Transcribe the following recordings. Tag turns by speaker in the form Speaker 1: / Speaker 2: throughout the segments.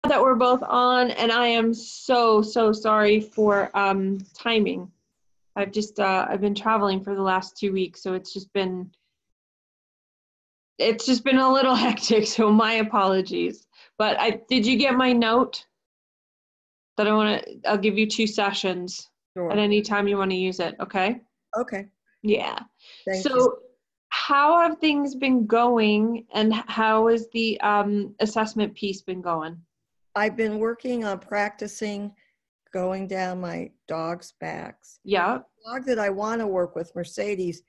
Speaker 1: that we're both on, and I am so sorry for timing. I've been traveling for the last 2 weeks, so it's just been a little hectic, so my apologies. But did you get my note that I'll give you 2 sessions at any time you want to use it, okay?
Speaker 2: Okay.
Speaker 1: Yeah.
Speaker 2: Thank you.
Speaker 1: How have things been going, and how has the assessment piece been going?
Speaker 2: I've been working on practicing going down my dog's backs.
Speaker 1: Yeah.
Speaker 2: The dog that I want to work with, Mercedes,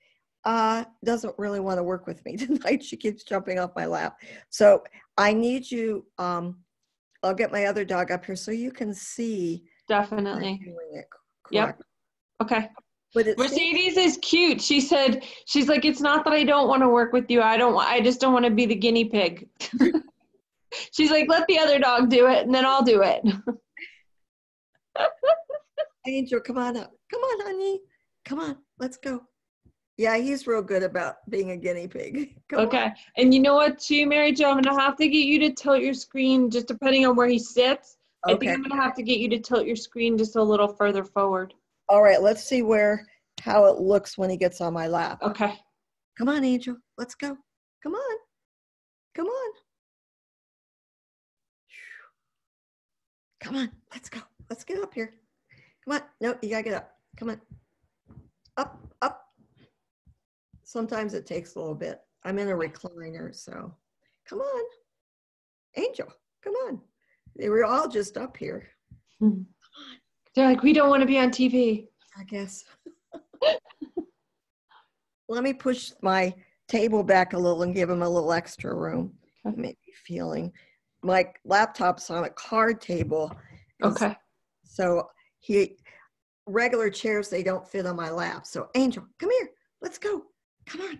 Speaker 2: doesn't really want to work with me tonight. She keeps jumping off my lap. So I need you, I'll get my other dog up here so you can see.
Speaker 1: Definitely.
Speaker 2: Doing it correct.
Speaker 1: Yep. Okay.
Speaker 2: But
Speaker 1: Mercedes is cute. She's like, it's not that I don't want to work with you. I just don't want to be the guinea pig. She's like, let the other dog do it, and then I'll do it.
Speaker 2: Angel, come on up. Come on, honey. Come on, let's go. Yeah, he's real good about being a guinea pig.
Speaker 1: Okay. And you know what, too, Mary Jo? I'm going to have to get you to tilt your screen, just depending on where he sits. Okay. I think I'm going to have to get you to tilt your screen just a little further forward.
Speaker 2: All right, let's see how it looks when he gets on my lap.
Speaker 1: Okay.
Speaker 2: Come on, Angel. Let's go. Come on. Come on. Come on. Let's go. Let's get up here. Come on. No, you got to get up. Come on. Up, up. Sometimes it takes a little bit. I'm in a recliner, so come on. Angel, come on. They were all just up here.
Speaker 1: Come on. They're like, we don't want to be on TV.
Speaker 2: I guess. Let me push my table back a little and give him a little extra room.
Speaker 1: Okay.
Speaker 2: Maybe feeling. My laptop's on a card table.
Speaker 1: Okay.
Speaker 2: So regular chairs, they don't fit on my lap. So Angel, come here. Let's go. Come on.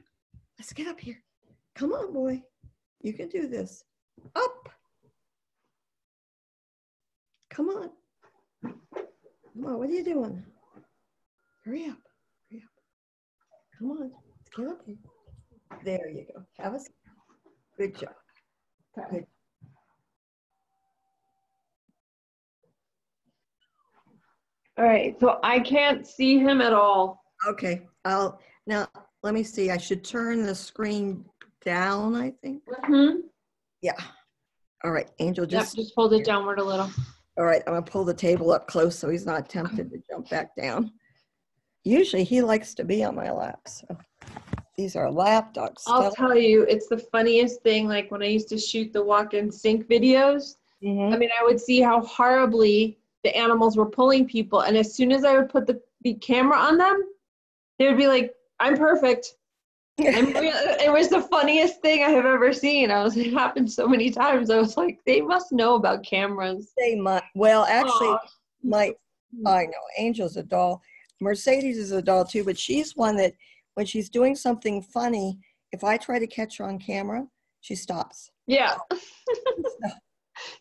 Speaker 2: Let's get up here. Come on, boy. You can do this. Up. Come on. Come on. What are you doing? Hurry up. Hurry up. Come on. Let's get up here. There you go. Have a good job.
Speaker 1: Okay.
Speaker 2: Good.
Speaker 1: All right. So I can't see him at all.
Speaker 2: Okay. Now let me see. I should turn the screen down, I think.
Speaker 1: Mm-hmm.
Speaker 2: Yeah. All right. Angel, just
Speaker 1: hold it downward a little.
Speaker 2: All right. I'm going to pull the table up close so he's not tempted to jump back down. Usually he likes to be on my lap. So these are lap dogs.
Speaker 1: I'll tell you, it's the funniest thing. Like when I used to shoot the walk-in sync videos, I mean, I would see how horribly the animals were pulling people. And as soon as I would put the camera on them, they would be like, I'm perfect. It was the funniest thing I have ever seen. It happened so many times. I was like, they must know about cameras.
Speaker 2: They might. Well, actually, I know Angel's a doll. Mercedes is a doll too, but she's one that when she's doing something funny, if I try to catch her on camera, she stops.
Speaker 1: Yeah.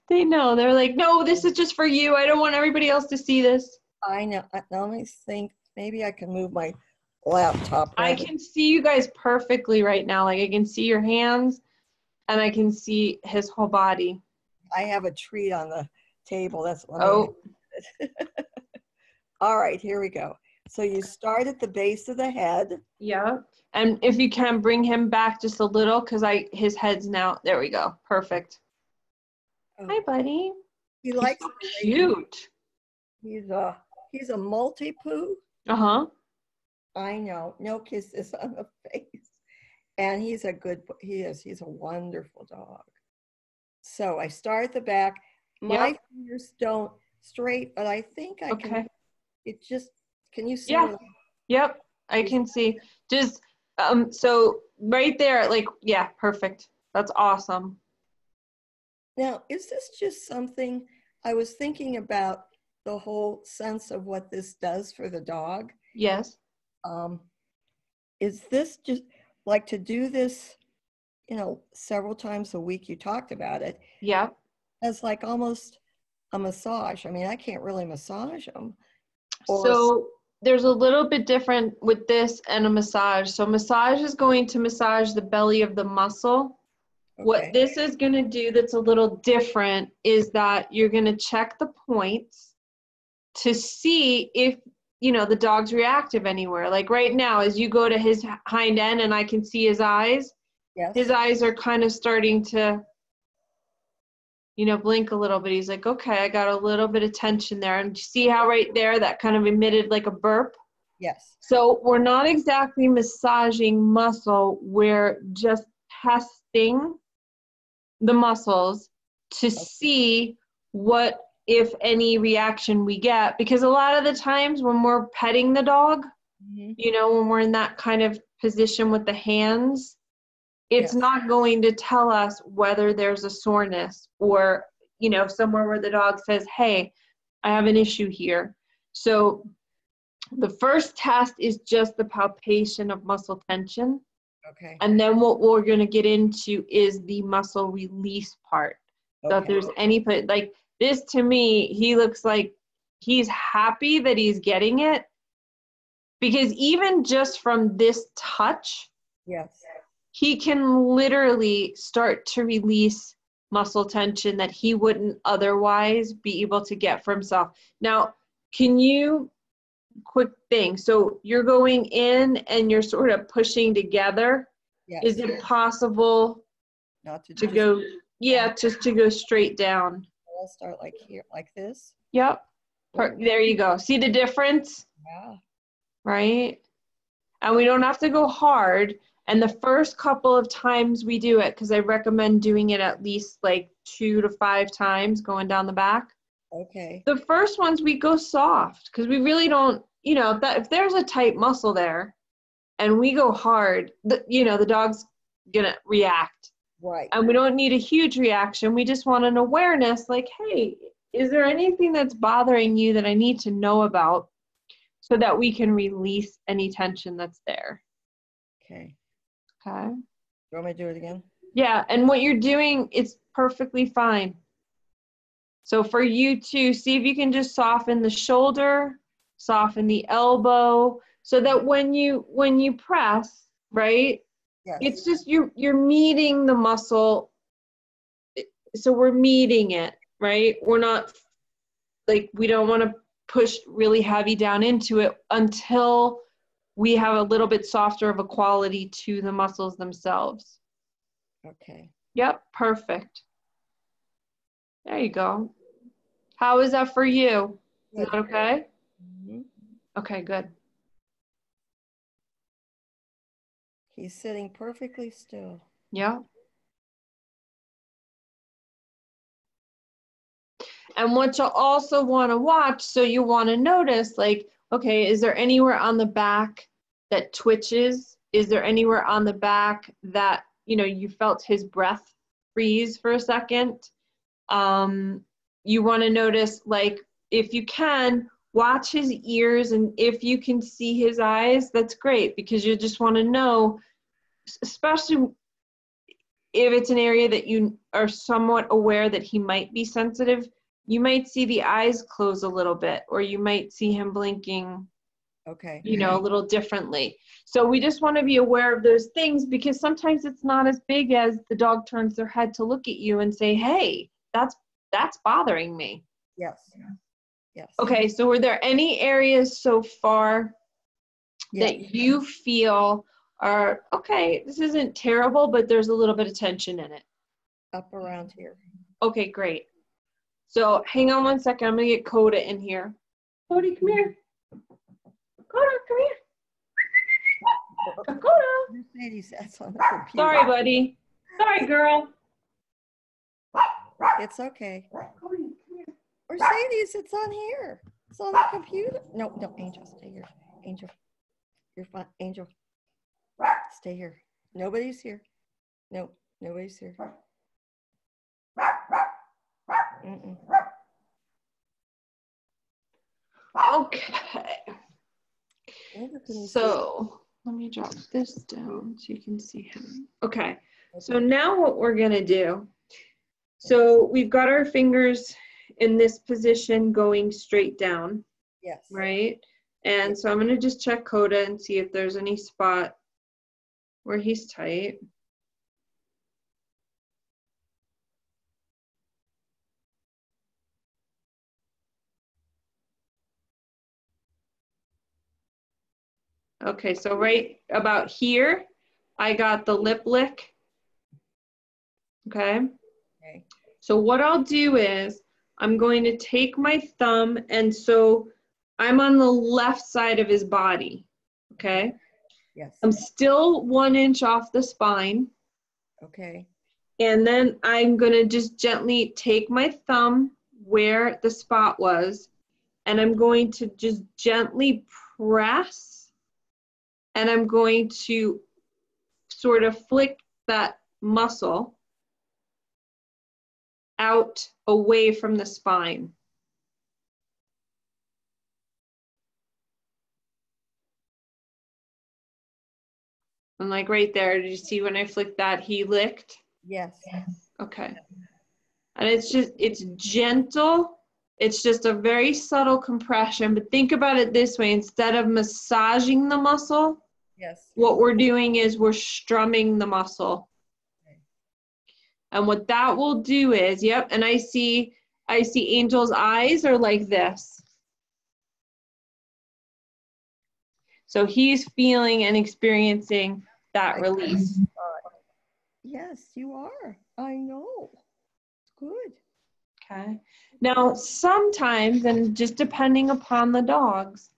Speaker 1: They know. They're like, no, this is just for you. I don't want everybody else to see this.
Speaker 2: I know. Let me think. Maybe I can move my laptop.
Speaker 1: I can see you guys perfectly right now. Like I can see your hands and I can see his whole body.
Speaker 2: I have a treat on the table. That's what All right, here we go. So you start at the base of the head.
Speaker 1: Yeah. And if you can bring him back just a little, because his head's now, there we go. Perfect. Oh. Hi, buddy.
Speaker 2: He likes
Speaker 1: so cute.
Speaker 2: He's a multi-poo.
Speaker 1: Uh-huh.
Speaker 2: I know. No kisses on the face. And he's a wonderful dog. So I start at the back. My fingers don't straight, but I think I can. Can you see?
Speaker 1: Yeah. Yep. I can see. Just, so right there, like, yeah, perfect. That's awesome.
Speaker 2: Now, is this just something I was thinking about the whole sense of what this does for the dog?
Speaker 1: Yes.
Speaker 2: Is this just like to do this, several times a week? You talked about it.
Speaker 1: Yeah.
Speaker 2: As like almost a massage. I mean, I can't really massage them.
Speaker 1: So there's a little bit different with this and a massage. So massage is going to massage the belly of the muscle. What this is going to do that's a little different is that you're going to check the points to see if, you know, the dog's reactive anywhere. Like right now, as you go to his hind end and I can see his eyes, his eyes are kind of starting to, you know, blink a little bit. He's like, okay, I got a little bit of tension there. And see how right there that kind of emitted like a burp?
Speaker 2: Yes.
Speaker 1: So we're not exactly massaging muscle. We're just testing the muscles to see what, if any, reaction we get. Because a lot of the times when we're petting the dog, you know, when we're in that kind of position with the hands, it's not going to tell us whether there's a soreness or, you know, somewhere where the dog says, hey, I have an issue here. So the first test is just the palpation of muscle tension.
Speaker 2: Okay.
Speaker 1: And then what we're going to get into is the muscle release part. So if there's any, like this to me, he looks like he's happy that he's getting it, because even just from this touch, he can literally start to release muscle tension that he wouldn't otherwise be able to get for himself. Now, can you, quick thing, so you're going in and you're sort of pushing together. Is it possible
Speaker 2: not to
Speaker 1: go, just to go straight down?
Speaker 2: I'll start like here, like this.
Speaker 1: Yep. There you go. See the difference?
Speaker 2: Yeah.
Speaker 1: Right? And we don't have to go hard. And the first couple of times we do it, because I recommend doing it at least like 2 to 5 times going down the back.
Speaker 2: Okay.
Speaker 1: The first ones we go soft, because we really don't, you know, if there's a tight muscle there and we go hard, you know, the dog's gonna react.
Speaker 2: Right.
Speaker 1: And we don't need a huge reaction. We just want an awareness like, hey, is there anything that's bothering you that I need to know about so that we can release any tension that's there?
Speaker 2: Okay.
Speaker 1: Okay.
Speaker 2: You want me to do it again?
Speaker 1: Yeah, and what you're doing is perfectly fine. So for you to see if you can just soften the shoulder, soften the elbow, so that when you press, right? It's just you're meeting the muscle. So we're meeting it, right? We're not like, we don't want to push really heavy down into it until we have a little bit softer of a quality to the muscles themselves.
Speaker 2: Okay.
Speaker 1: Yep, perfect. There you go. How is that for you? Is that okay? Okay, good.
Speaker 2: He's sitting perfectly still.
Speaker 1: Yeah. And what you'll also want to watch, so you want to notice, like, okay, is there anywhere on the back that twitches? Is there anywhere on the back that, you know, you felt his breath freeze for a second? You want to notice, like, if you can, watch his ears, and if you can see his eyes, that's great, because you just want to know, especially if it's an area that you are somewhat aware that he might be sensitive, you might see the eyes close a little bit, or you might see him blinking, you know, a little differently. So we just want to be aware of those things, because sometimes it's not as big as the dog turns their head to look at you and say, hey, that's bothering me.
Speaker 2: Yes. Yes.
Speaker 1: Okay, so were there any areas so far that you feel are, okay, this isn't terrible, but there's a little bit of tension in it?
Speaker 2: Up around here. Okay,
Speaker 1: great. So hang on one second. I'm going to get Coda in here. Cody, come here. Coda, come here. Coda.
Speaker 2: Mercedes, that's on the computer.
Speaker 1: Sorry, buddy. Sorry, girl.
Speaker 2: It's okay.
Speaker 1: Cody, come here.
Speaker 2: Mercedes, it's on here. It's on the computer. No, Angel, stay here. Angel, you're fine. Angel, stay here. Nobody's here. No, nobody's here.
Speaker 1: Okay. So let me drop this down so you can see him. Okay. So now what we're going to do, so we've got our fingers in this position going straight down.
Speaker 2: Yes.
Speaker 1: Right? And so I'm going to just check Coda and see if there's any spot where he's tight. Okay, so right about here, I got the lip lick. Okay.
Speaker 2: Okay.
Speaker 1: So what I'll do is I'm going to take my thumb, and so I'm on the left side of his body. Okay.
Speaker 2: Yes.
Speaker 1: I'm still 1 inch off the spine.
Speaker 2: Okay.
Speaker 1: And then I'm going to just gently take my thumb where the spot was, and I'm going to just gently press, and I'm going to sort of flick that muscle out away from the spine. And like right there, did you see when I flicked that, he licked?
Speaker 2: Yes.
Speaker 1: Okay. And it's gentle. It's just a very subtle compression, but think about it this way. Instead of massaging the muscle,
Speaker 2: Yes.
Speaker 1: what we're doing is we're strumming the muscle.
Speaker 2: Okay.
Speaker 1: And what that will do is, yep, and I see Angel's eyes are like this. So he's feeling and experiencing that release.
Speaker 2: Yes, you are. I know. It's good.
Speaker 1: Okay. Now, sometimes, and just depending upon the dogs,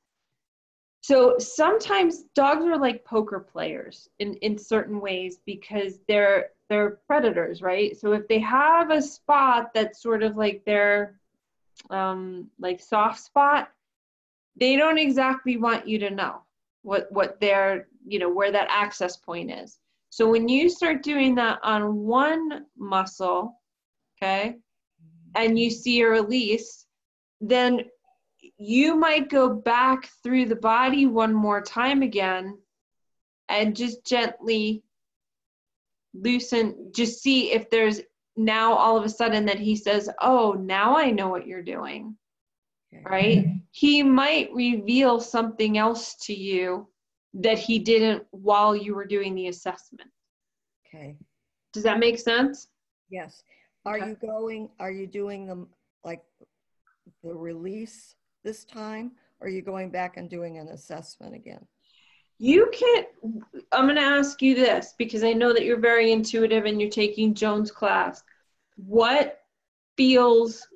Speaker 1: so sometimes dogs are like poker players in certain ways because they're predators, right? So if they have a spot that's sort of like their like soft spot, they don't exactly want you to know what their, you know, where that access point is. So when you start doing that on one muscle, okay, and you see a release, then you might go back through the body one more time again and just gently loosen, just see if there's now all of a sudden that he says, oh, now I know what you're doing,
Speaker 2: Okay.
Speaker 1: right? He might reveal something else to you that he didn't while you were doing the assessment.
Speaker 2: Okay.
Speaker 1: Does that make sense?
Speaker 2: Yes. Are
Speaker 1: Okay.
Speaker 2: you doing them like the release this time? Or are you going back and doing an assessment again?
Speaker 1: You can't, I'm going to ask you this because I know that you're very intuitive and you're taking Joan's class. What feels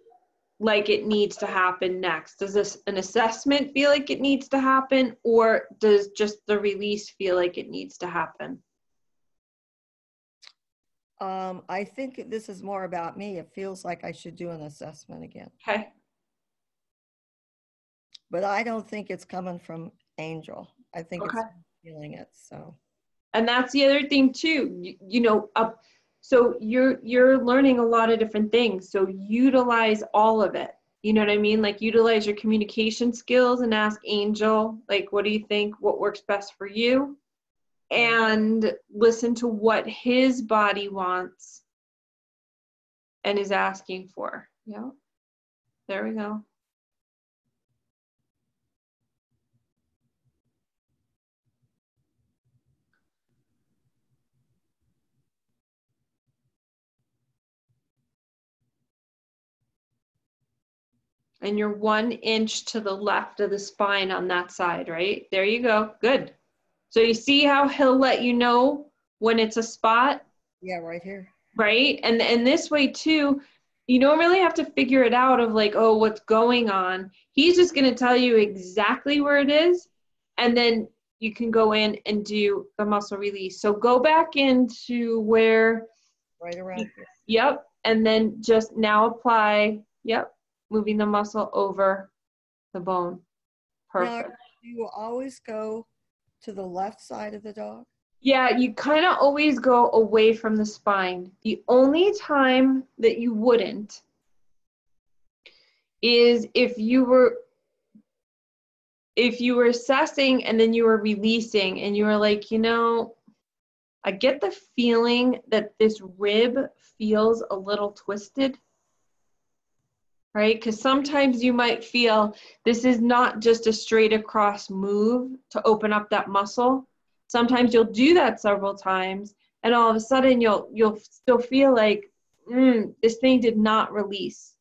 Speaker 1: like it needs to happen next? Does an assessment feel like it needs to happen, or does just the release feel like it needs to happen?
Speaker 2: I think this is more about me. It feels like I should do an assessment again.
Speaker 1: Okay.
Speaker 2: But I don't think it's coming from Angel. I think
Speaker 1: Okay.
Speaker 2: it's feeling it. So.
Speaker 1: And that's the other thing too. You know, so you're learning a lot of different things. So utilize all of it. You know what I mean? Like utilize your communication skills and ask Angel, like, what do you think? What works best for you? And listen to what his body wants and is asking for. Yeah. There we go. And you're 1 inch to the left of the spine on that side, right? There you go. Good. So you see how he'll let you know when it's a spot?
Speaker 2: Yeah, right here.
Speaker 1: Right? And this way too, you don't really have to figure it out of like, oh, what's going on. He's just going to tell you exactly where it is. And then you can go in and do the muscle release. So go back into where.
Speaker 2: Right around here.
Speaker 1: Yep. And then just now apply, yep, moving the muscle over the bone. Perfect.
Speaker 2: Now, do you always go to the left side of the dog?
Speaker 1: Yeah, you kind of always go away from the spine. The only time that you wouldn't is if you were assessing and then you were releasing and you were like, you know, I get the feeling that this rib feels a little twisted, right? Because sometimes you might feel this is not just a straight across move to open up that muscle. Sometimes you'll do that several times and all of a sudden you'll still feel like this thing did not release.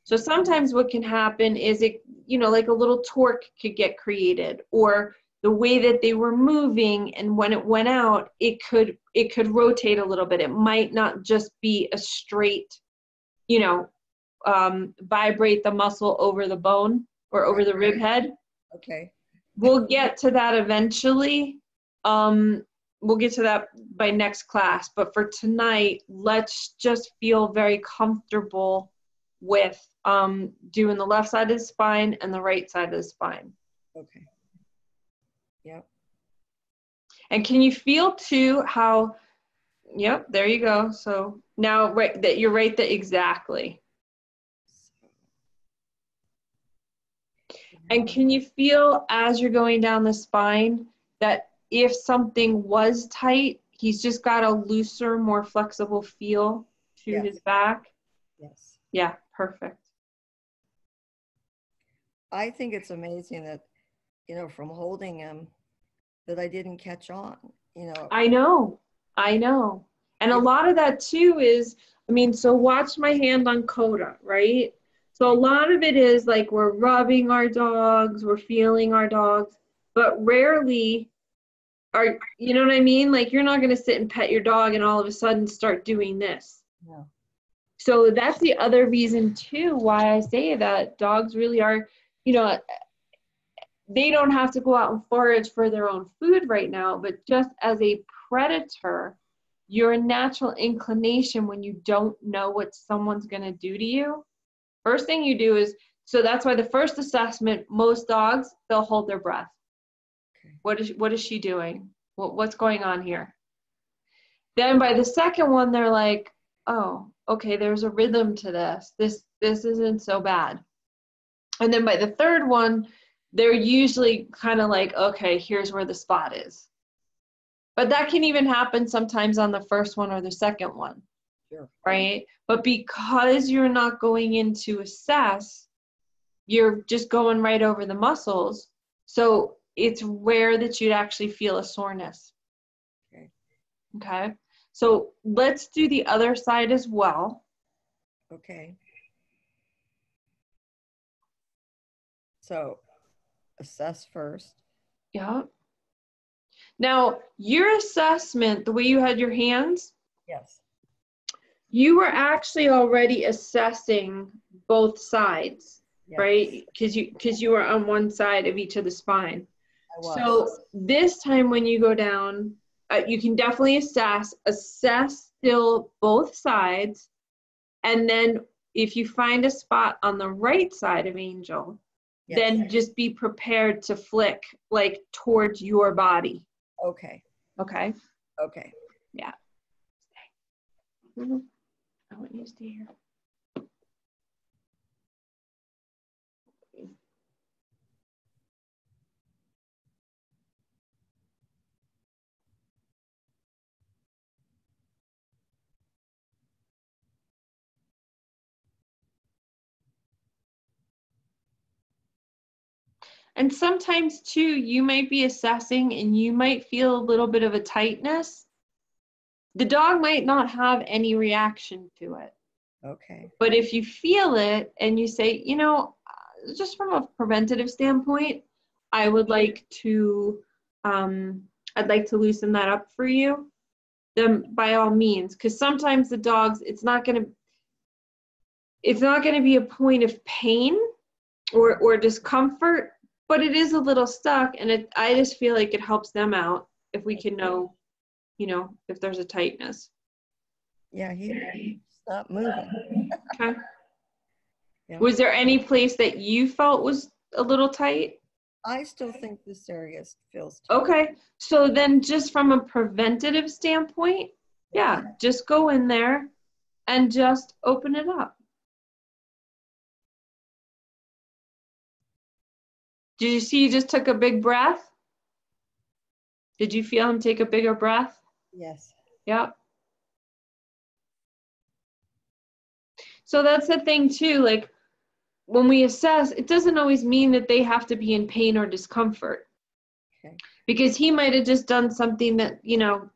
Speaker 1: So sometimes what can happen is it, you know, like a little torque could get created, or the way that they were moving, and when it went out, it could rotate a little bit. It might not just be a straight, vibrate the muscle over the bone or over the rib head.
Speaker 2: Okay.
Speaker 1: We'll get to that eventually. We'll get to that by next class. But for tonight, let's just feel very comfortable with doing the left side of the spine and the right side of the spine.
Speaker 2: Okay. Yep.
Speaker 1: And can you feel too how, yep, there you go. So now that you're right there, exactly. And can you feel as you're going down the spine that if something was tight, he's just got a looser, more flexible feel to his back?
Speaker 2: Yes.
Speaker 1: Yeah, perfect.
Speaker 2: I think it's amazing that, from holding him, that I didn't catch on,
Speaker 1: I know. And a lot of that too is, so watch my hand on Coda, right? So a lot of it is like we're rubbing our dogs, we're feeling our dogs, but rarely you know what I mean? Like you're not going to sit and pet your dog and all of a sudden start doing this.
Speaker 2: No.
Speaker 1: So that's the other reason too why I say that dogs really are, they don't have to go out and forage for their own food right now, but just as a predator, your natural inclination when you don't know what someone's going to do to you, first thing you do is, so that's why the first assessment, most dogs, they'll hold their breath. Okay. What is she doing? What's going on here? Then by the second one, they're like, oh, okay, there's a rhythm to this. This isn't so bad. And then by the third one, they're usually kind of like, okay, here's where the spot is. But that can even happen sometimes on the first one or the second one. Sure. Right? But because you're not going in to assess, you're just going right over the muscles. So it's rare that you'd actually feel a soreness. Okay. Okay. So let's do the other side as well.
Speaker 2: Okay. So assess first.
Speaker 1: Yeah. Now, your assessment, the way you had your hands,
Speaker 2: yes,
Speaker 1: you were actually already assessing both sides, yes, right? Because you were on one side of each of the spine. I was. So this time when you go down, you can definitely assess still both sides, and then if you find a spot on the right side of Angel, yes, then just be prepared to flick like towards your body.
Speaker 2: Okay.
Speaker 1: Okay.
Speaker 2: Okay.
Speaker 1: Yeah. Mm-hmm. I want you to stay here. And sometimes too, you might be assessing and you might feel a little bit of a tightness. The dog might not have any reaction to it.
Speaker 2: Okay.
Speaker 1: But if you feel it and you say, just from a preventative standpoint, I would like to, I'd like to loosen that up for you, then by all means, because sometimes the dogs, it's not going to be a point of pain or discomfort, but it is a little stuck, and I just feel like it helps them out if we can know, if there's a tightness.
Speaker 2: Yeah, he's not moving.
Speaker 1: Okay.
Speaker 2: Yeah.
Speaker 1: Was there any place that you felt was a little tight?
Speaker 2: I still think this area feels tight.
Speaker 1: Okay. So then just from a preventative standpoint, yeah, just go in there and just open it up. Did you see you just took a big breath? Did you feel him take a bigger breath?
Speaker 2: Yes.
Speaker 1: Yep. So that's the thing too, like when we assess, it doesn't always mean that they have to be in pain or discomfort. Okay. Because he might have just done something that,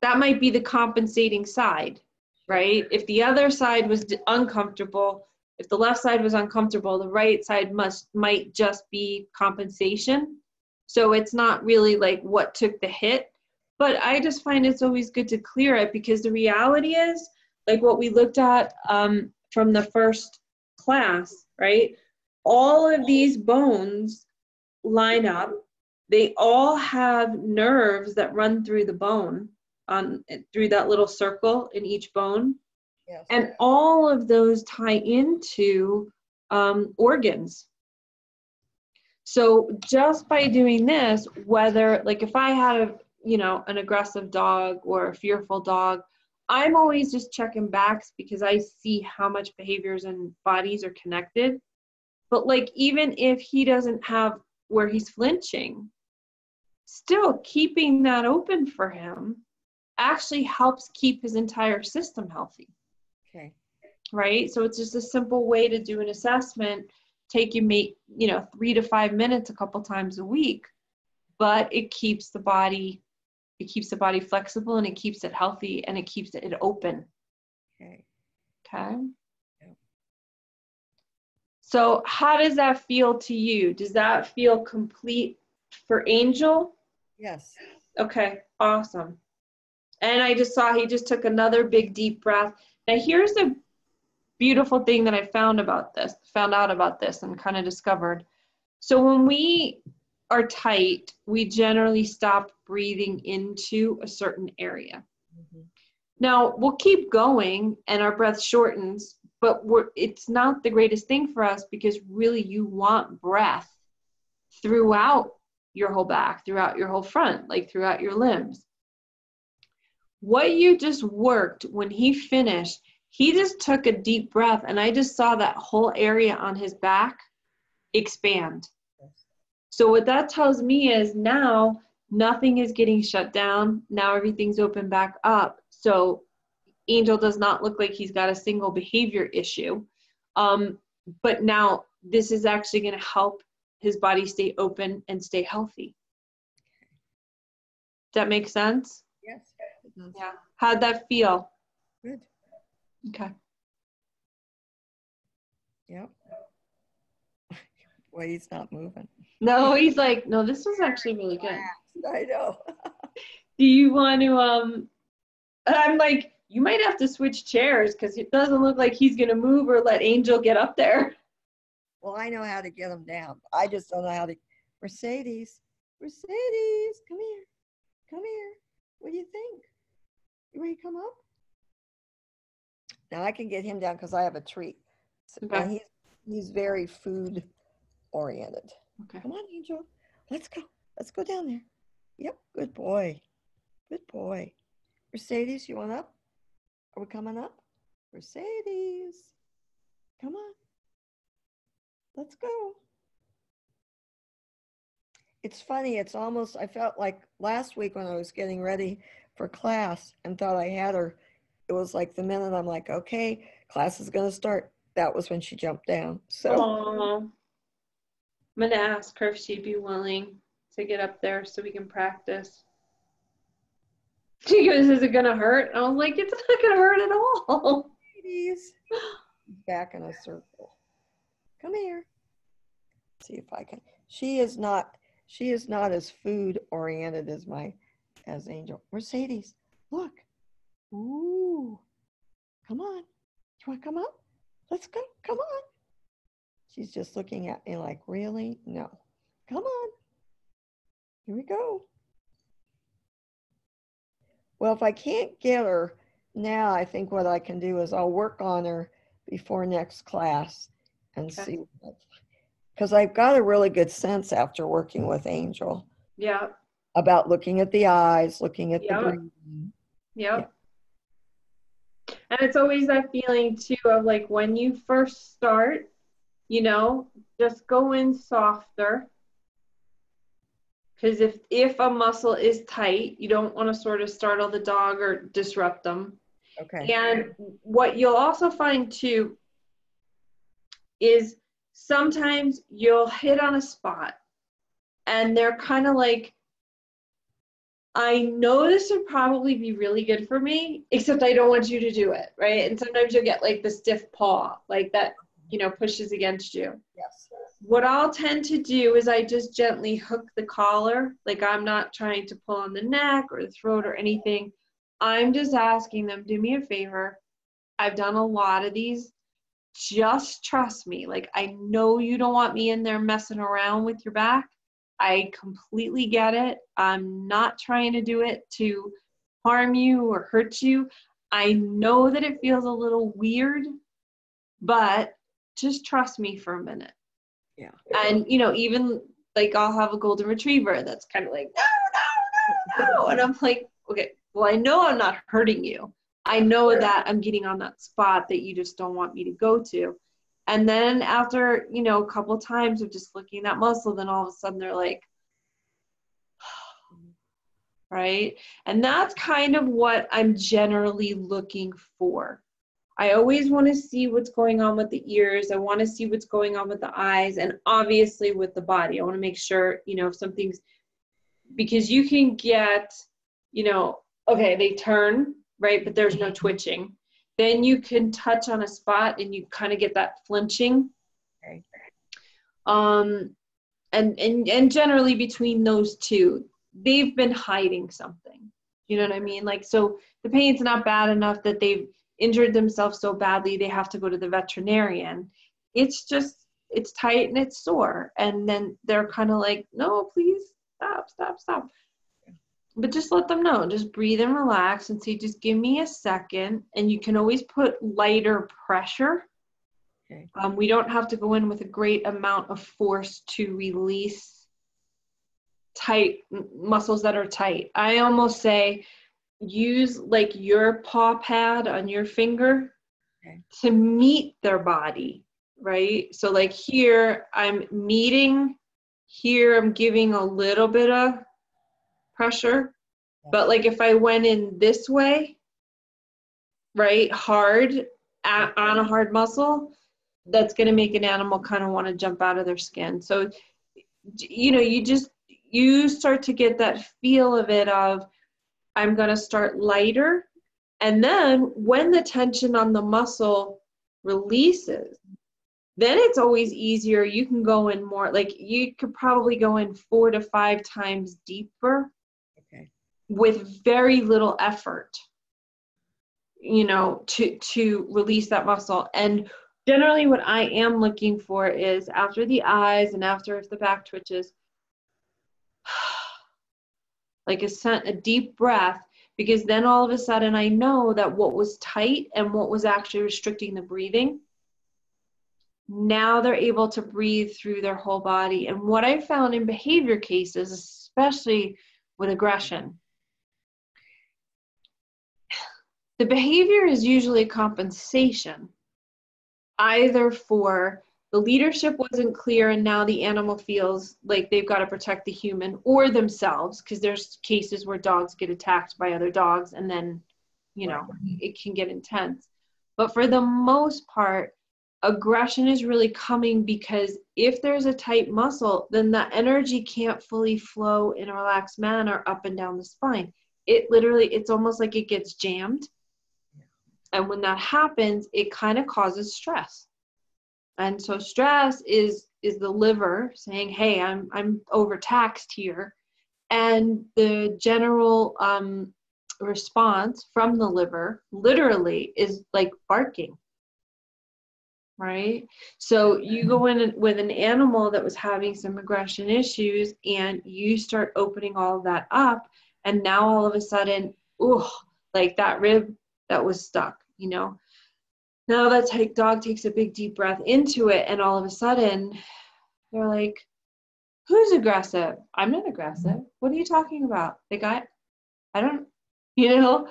Speaker 1: that might be the compensating side, right? If the other side was uncomfortable, if the left side was uncomfortable, the right side might just be compensation. So it's not really like what took the hit, but I just find it's always good to clear it, because the reality is, like what we looked at from the first class, right? All of these bones line up. They all have nerves that run through the bone, through that little circle in each bone.
Speaker 2: Yes.
Speaker 1: And all of those tie into organs. So just by doing this, whether, like if I had an aggressive dog or a fearful dog, I'm always just checking backs, because I see how much behaviors and bodies are connected. But like, even if he doesn't have where he's flinching, still keeping that open for him actually helps keep his entire system healthy.
Speaker 2: Okay.
Speaker 1: Right? So it's just a simple way to do an assessment. Take you 3 to 5 minutes a couple times a week, but it keeps the body flexible, and it keeps it healthy, and it keeps it open.
Speaker 2: Okay.
Speaker 1: Okay.
Speaker 2: Yep.
Speaker 1: So how does that feel to you? Does that feel complete for Angel?
Speaker 2: Yes.
Speaker 1: Okay, awesome. And I just saw he just took another big deep breath. Now here's the beautiful thing that I found out about this and kind of discovered. So when we are tight, we generally stop breathing into a certain area.
Speaker 2: Mm-hmm.
Speaker 1: Now we'll keep going and our breath shortens, but it's not the greatest thing for us, because really you want breath throughout your whole back, throughout your whole front, like throughout your limbs. What you just worked, when he finished, he just took a deep breath, and I just saw that whole area on his back expand. So what that tells me is now nothing is getting shut down. Now everything's open back up. So Angel does not look like he's got a single behavior issue. But now this is actually going to help his body stay open and stay healthy. Does that make sense?
Speaker 2: Yes. It does.
Speaker 1: Yeah. How'd that feel?
Speaker 2: Good.
Speaker 1: Okay.
Speaker 2: Yep. Well, he's not moving.
Speaker 1: No, he's like, no, this was actually really good.
Speaker 2: I know.
Speaker 1: Do you want to, I'm like, you might have to switch chairs, because it doesn't look like he's going to move or let Angel get up there.
Speaker 2: Well, I know how to get him down. I just don't know how to. Mercedes, come here. Come here. What do you think? You ready to come up? Now I can get him down because I have a treat.
Speaker 1: Okay.
Speaker 2: And he's very food oriented.
Speaker 1: Okay.
Speaker 2: Come on, Angel. Let's go. Let's go down there. Yep. Good boy. Good boy. Mercedes, you want up? Are we coming up? Mercedes. Come on. Let's go. It's funny. It's almost, I felt like last week when I was getting ready for class and thought I had her, it was like the minute I'm like, okay, class is going to start. That was when she jumped down. So
Speaker 1: Aww. I'm going to ask her if she'd be willing to get up there so we can practice. She goes, is it going to hurt? And I was like, it's not going to hurt at all.
Speaker 2: ladies, back in a circle. Come here. See if I can. She is not as food oriented as Angel. Mercedes, look. Ooh. Come on. You want to come up? Let's go. Come on. She's just looking at me like, really? No. Come on. Here we go. Well, if I can't get her now, I think what I can do is I'll work on her before next class and see. Because I've got a really good sense after working with Angel.
Speaker 1: Yeah.
Speaker 2: About looking at the eyes, looking at the breathing.
Speaker 1: Yep. Yeah. And it's always that feeling too of like when you first start, just go in softer. Because if a muscle is tight, you don't want to sort of startle the dog or disrupt them.
Speaker 2: Okay.
Speaker 1: And what you'll also find too is sometimes you'll hit on a spot and they're kind of like, I know this would probably be really good for me, except I don't want you to do it, right? And sometimes you'll get like the stiff paw, like that, pushes against you.
Speaker 2: Yes.
Speaker 1: what I'll tend to do is I just gently hook the collar. Like, I'm not trying to pull on the neck or the throat or anything. I'm just asking them, do me a favor. I've done a lot of these. Just trust me. Like, I know you don't want me in there messing around with your back. I completely get it. I'm not trying to do it to harm you or hurt you. I know that it feels a little weird, but just trust me for a minute.
Speaker 2: Yeah.
Speaker 1: And, you know, even like I'll have a golden retriever that's kind of like, no, no, no, no. And I'm like, okay, well, I know I'm not hurting you. I know that I'm getting on that spot that you just don't want me to go to. And then after, you know, a couple of times of just flicking that muscle, then all of a sudden they're like, right? And that's kind of what I'm generally looking for. I always want to see what's going on with the ears. I want to see what's going on with the eyes, and obviously with the body. I want to make sure, you know, if something's, because you can get, you know, okay, they turn, right? But there's no twitching. Then you can touch on a spot and you kind of get that flinching.
Speaker 2: Okay.
Speaker 1: And generally between those two, they've been hiding something. You know what I mean? Like, so the pain's not bad enough that they've injured themselves so badly they have to go to the veterinarian. It's just, it's tight and it's sore. And then they're kind of like, no, please stop, stop, stop. But just let them know. Just breathe and relax and say, just give me a second. And you can always put lighter pressure.
Speaker 2: Okay.
Speaker 1: We don't have to go in with a great amount of force to release tight muscles that are tight. I almost say use like your paw pad on your finger to meet their body, right? So like here, I'm meeting, here I'm giving a little bit of pressure, but like if I went in this way, right, hard, on a hard muscle, that's going to make an animal kind of want to jump out of their skin. So, you know, you start to get that feel of it of, I'm going to start lighter. And then when the tension on the muscle releases, then it's always easier. You can go in more, like you could probably go in 4 to 5 times deeper with very little effort, you know, to release that muscle. And generally what I am looking for is after the eyes and after if the back twitches, like a deep breath, because then all of a sudden I know that what was tight and what was actually restricting the breathing, now they're able to breathe through their whole body. And what I found in behavior cases, especially with aggression, the behavior is usually compensation, either for the leadership wasn't clear and now the animal feels like they've got to protect the human or themselves, because there's cases where dogs get attacked by other dogs and then, you know, it can get intense. But for the most part, aggression is really coming because if there's a tight muscle, then the energy can't fully flow in a relaxed manner up and down the spine. It literally, it's almost like it gets jammed. And when that happens, it kind of causes stress. And so stress is the liver saying, hey, I'm overtaxed here. And the general response from the liver literally is like barking, right? So you go in with an animal that was having some aggression issues and you start opening all of that up. And now all of a sudden, like that rib that was stuck, you know. Now that dog takes a big deep breath into it, and all of a sudden they're like, who's aggressive? I'm not aggressive. What are you talking about? I don't, you know.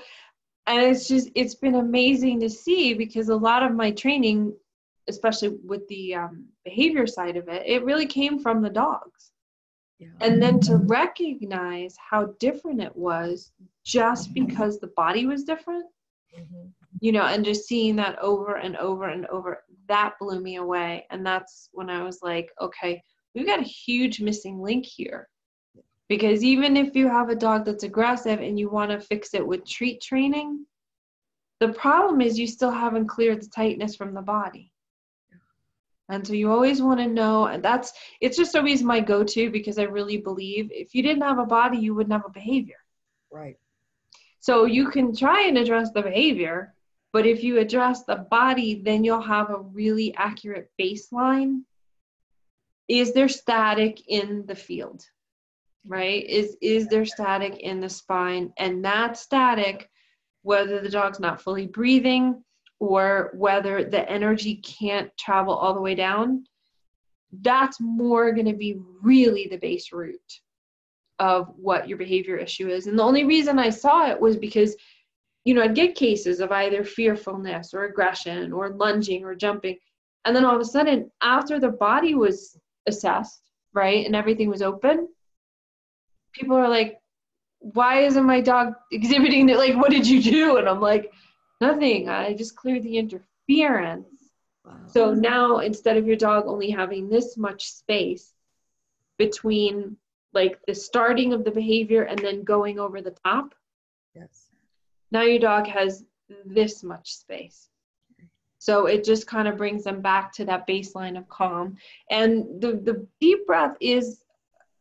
Speaker 1: And it's been amazing to see, because a lot of my training, especially with the behavior side of it, it really came from the dogs. Yeah. And then to recognize how different it was just because the body was different. You know, and just seeing that over and over and over, that blew me away. And that's when I was like, okay, we've got a huge missing link here. Because even if you have a dog that's aggressive and you want to fix it with treat training, the problem is you still haven't cleared the tightness from the body. And so you always want to know, and it's just always my go-to, because I really believe if you didn't have a body, you wouldn't have a behavior.
Speaker 2: Right.
Speaker 1: So you can try and address the behavior, but if you address the body, then you'll have a really accurate baseline. Is there static in the field, right? Is there static in the spine? And that static, whether the dog's not fully breathing or whether the energy can't travel all the way down, that's more going to be really the base root of what your behavior issue is. And the only reason I saw it was because, I'd get cases of either fearfulness or aggression or lunging or jumping. And then all of a sudden, after the body was assessed, right, and everything was open, people are like, why isn't my dog exhibiting it? Like, what did you do? And I'm like, nothing. I just cleared the interference. Wow. So now, instead of your dog only having this much space between like the starting of the behavior and then going over the top,
Speaker 2: yes,
Speaker 1: now your dog has this much space. So it just kind of brings them back to that baseline of calm. And the deep breath is,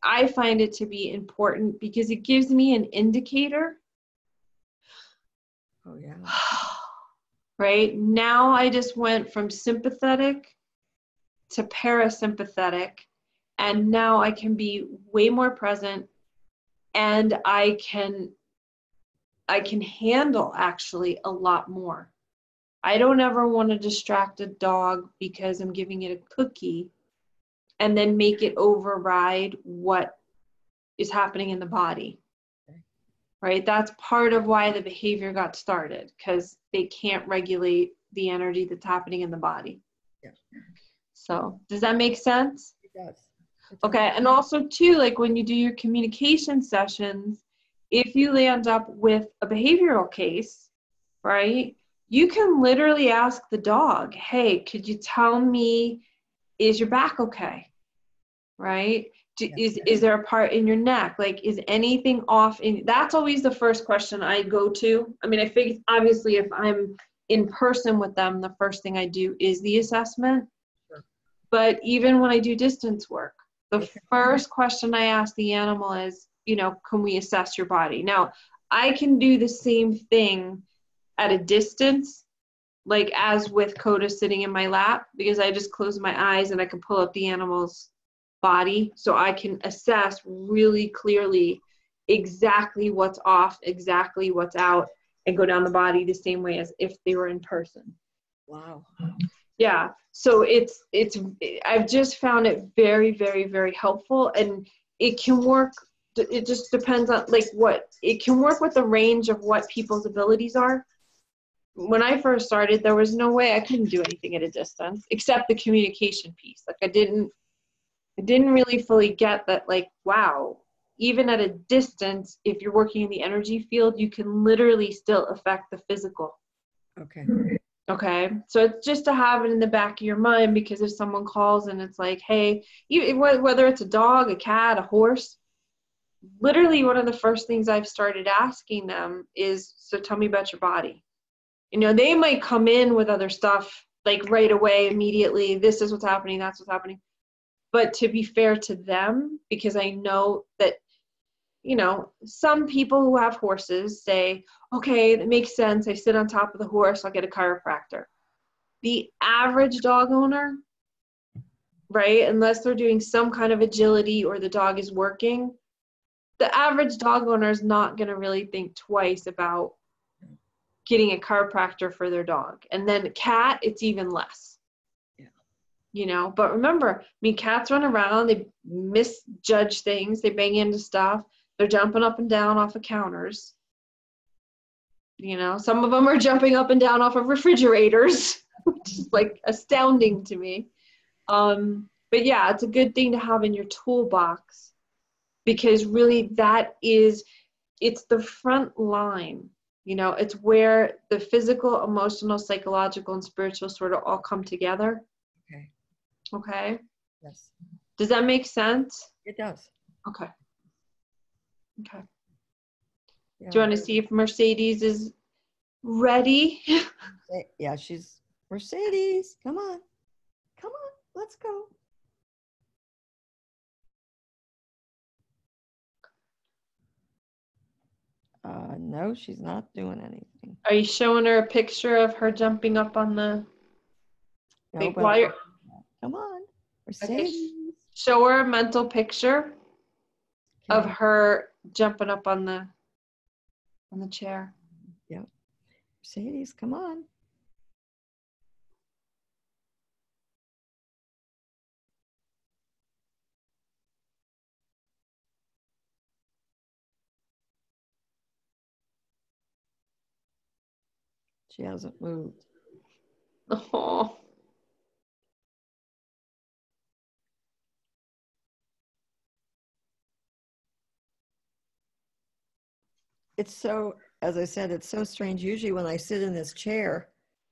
Speaker 1: I find it to be important because it gives me an indicator.
Speaker 2: Oh, yeah.
Speaker 1: Right? Now I just went from sympathetic to parasympathetic, and now I can be way more present, and I can handle actually a lot more. I don't ever want to distract a dog because I'm giving it a cookie and then make it override what is happening in the body. Right? That's part of why the behavior got started, because they can't regulate the energy that's happening in the body.
Speaker 2: Yeah.
Speaker 1: So does that make sense?
Speaker 2: It does.
Speaker 1: Okay. And also too, like when you do your communication sessions, if you land up with a behavioral case, right, you can literally ask the dog, hey, could you tell me, is your back okay? Right? Is there a part in your neck? Like, is anything off? That's always the first question I go to. I mean, I figure obviously if I'm in person with them, the first thing I do is the assessment. Sure. But even when I do distance work, the first question I ask the animal is, can we assess your body? Now, I can do the same thing at a distance, like as with Coda sitting in my lap, because I just close my eyes and I can pull up the animal's body, so I can assess really clearly exactly what's off, exactly what's out, and go down the body the same way as if they were in person.
Speaker 2: Wow.
Speaker 1: Yeah. So I've just found it very, very, very helpful, and it can work. It just depends on it can work with the range of what people's abilities are. When I first started, there was no way I couldn't do anything at a distance except the communication piece. Like I didn't really fully get that, like, wow, even at a distance, if you're working in the energy field, you can literally still affect the physical. Okay. So it's just to have it in the back of your mind, because if someone calls and it's like, hey, whether it's a dog, a cat, a horse, literally one of the first things I've started asking them is, so tell me about your body. They might come in with other stuff like right away, immediately, this is what's happening, that's what's happening. But to be fair to them, because I know that, some people who have horses say, okay, that makes sense. I sit on top of the horse, I'll get a chiropractor. The average dog owner, right, unless they're doing some kind of agility or the dog is working, the average dog owner is not going to really think twice about getting a chiropractor for their dog. And then cat, it's even less. But remember, cats run around, they misjudge things, they bang into stuff, they're jumping up and down off of counters. Some of them are jumping up and down off of refrigerators, which is like astounding to me. But yeah, it's a good thing to have in your toolbox, because really it's the front line. It's where the physical, emotional, psychological, and spiritual sort of all come together. Okay.
Speaker 2: Yes.
Speaker 1: Does that make sense?
Speaker 2: It does.
Speaker 1: Okay. Yeah, do you want to see if Mercedes is ready?
Speaker 2: Yeah, she's Mercedes. Come on. let's go. No, she's not doing anything.
Speaker 1: Are you showing her a picture of her jumping up on the
Speaker 2: No,
Speaker 1: big
Speaker 2: but
Speaker 1: wire?
Speaker 2: come on.
Speaker 1: Okay.
Speaker 2: Mercedes.
Speaker 1: Show her a mental picture of
Speaker 2: Okay.
Speaker 1: her jumping up on the chair.
Speaker 2: Yep. Mercedes, come on. She hasn't moved.
Speaker 1: Oh.
Speaker 2: It's so, as I said, it's so strange. Usually when I sit in this chair,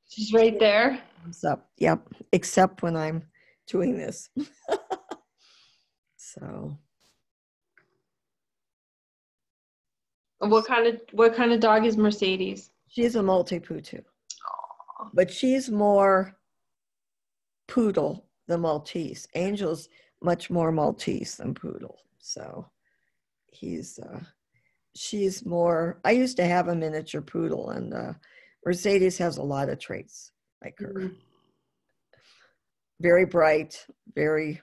Speaker 1: She's right there.
Speaker 2: thumbs up. Yep. Except when I'm doing this. So
Speaker 1: What kind of dog is Mercedes?
Speaker 2: she's a Maltipoo too. But she's more poodle than Maltese. Angel's much more Maltese than poodle. So she's more, I used to have a miniature poodle, and Mercedes has a lot of traits like her.
Speaker 1: Mm-hmm.
Speaker 2: Very bright, very